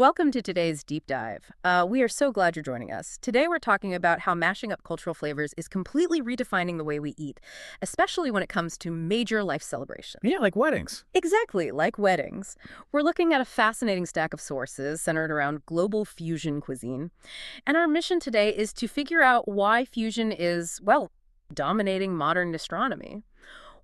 Welcome to today's deep dive. We are so glad you're joining us. Today we're talking about how mashing up cultural flavors is completely redefining the way we eat, especially when it comes to major life celebrations. Yeah, like weddings. Exactly, like weddings. We're looking at a fascinating stack of sources centered around global fusion cuisine. And our mission today is to figure out why fusion is, well, dominating modern gastronomy.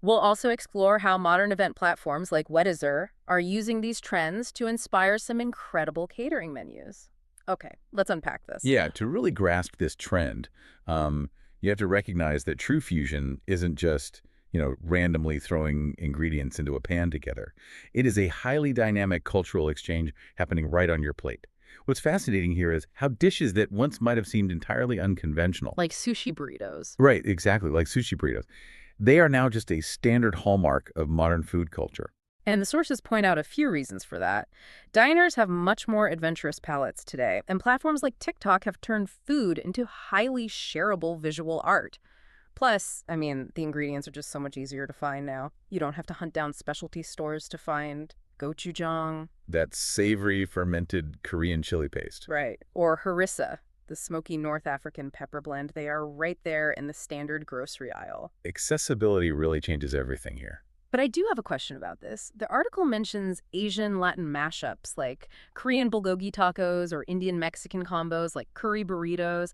We'll also explore how modern event platforms like Weddizer are using these trends to inspire some incredible catering menus. Okay, let's unpack this. Yeah, to really grasp this trend, you have to recognize that true fusion isn't just, randomly throwing ingredients into a pan together. It is a highly dynamic cultural exchange happening right on your plate. What's fascinating here is how dishes that once might have seemed entirely unconventional. Like sushi burritos. Right, exactly, like sushi burritos. They are now just a standard hallmark of modern food culture. And the sources point out a few reasons for that. Diners have much more adventurous palates today, and platforms like TikTok have turned food into highly shareable visual art. Plus, the ingredients are just so much easier to find now. You don't have to hunt down specialty stores to find gochujang. That savory fermented Korean chili paste. Right. Or harissa, the smoky North African pepper blend. They are right there in the standard grocery aisle. Accessibility really changes everything here. But I do have a question about this. The article mentions Asian Latin mashups like Korean bulgogi tacos or Indian Mexican combos like curry burritos.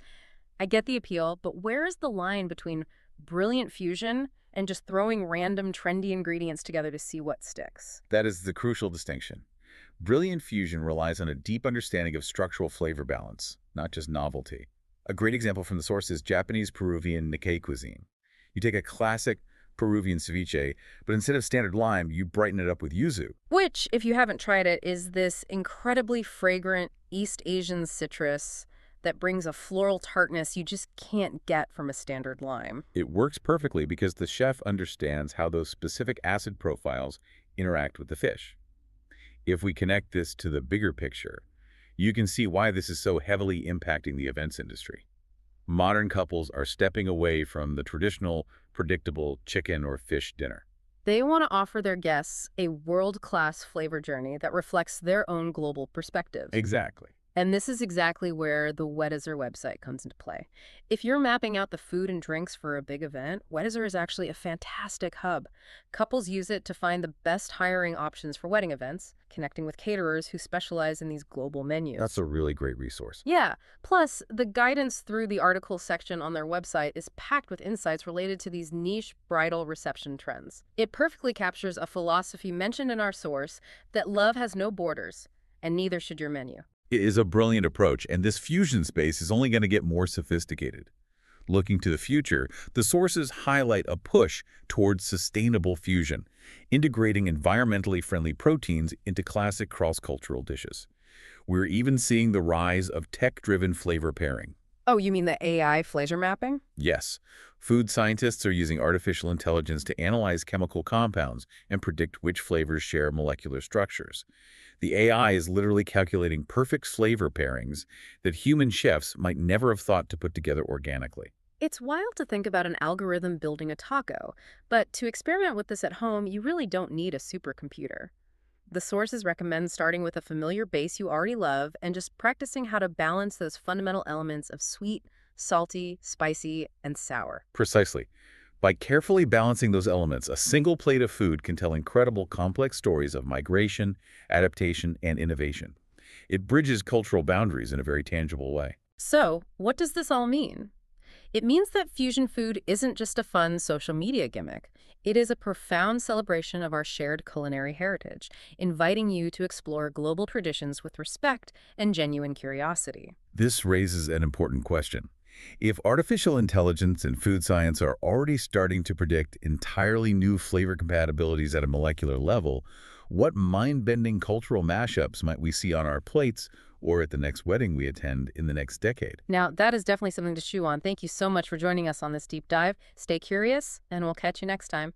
I get the appeal, but where is the line between brilliant fusion and just throwing random trendy ingredients together to see what sticks? That is the crucial distinction. Brilliant fusion relies on a deep understanding of structural flavor balance, not just novelty. A great example from the source is Japanese Peruvian Nikkei cuisine. You take a classic Peruvian ceviche, but instead of standard lime, you brighten it up with yuzu. Which, if you haven't tried it, is this incredibly fragrant East Asian citrus that brings a floral tartness you just can't get from a standard lime. It works perfectly because the chef understands how those specific acid profiles interact with the fish. If we connect this to the bigger picture, you can see why this is so heavily impacting the events industry. Modern couples are stepping away from the traditional, predictable chicken or fish dinner. They want to offer their guests a world-class flavor journey that reflects their own global perspectives. Exactly. And this is exactly where the Weddizer website comes into play. If you're mapping out the food and drinks for a big event, Weddizer is actually a fantastic hub. Couples use it to find the best hiring options for wedding events, connecting with caterers who specialize in these global menus. That's a really great resource. Yeah. Plus, the guidance through the article section on their website is packed with insights related to these niche bridal reception trends. It perfectly captures a philosophy mentioned in our source that love has no borders, and neither should your menu. It is a brilliant approach, and this fusion space is only going to get more sophisticated. Looking to the future, the sources highlight a push towards sustainable fusion, integrating environmentally friendly proteins into classic cross-cultural dishes. We're even seeing the rise of tech-driven flavor pairing. Oh, you mean the AI flavor mapping? Yes, food scientists are using artificial intelligence to analyze chemical compounds and predict which flavors share molecular structures. The AI is literally calculating perfect flavor pairings that human chefs might never have thought to put together organically. It's wild to think about an algorithm building a taco, but to experiment with this at home, you really don't need a supercomputer. The sources recommend starting with a familiar base you already love and just practicing how to balance those fundamental elements of sweet, salty, spicy, and sour. Precisely. By carefully balancing those elements, a single plate of food can tell incredible complex stories of migration, adaptation, and innovation. It bridges cultural boundaries in a very tangible way. So, what does this all mean? It means that fusion food isn't just a fun social media gimmick. It is a profound celebration of our shared culinary heritage, inviting you to explore global traditions with respect and genuine curiosity. This raises an important question. If artificial intelligence and food science are already starting to predict entirely new flavor compatibilities at a molecular level, what mind-bending cultural mashups might we see on our plates or at the next wedding we attend in the next decade? Now, that is definitely something to chew on. Thank you so much for joining us on this deep dive. Stay curious, and we'll catch you next time.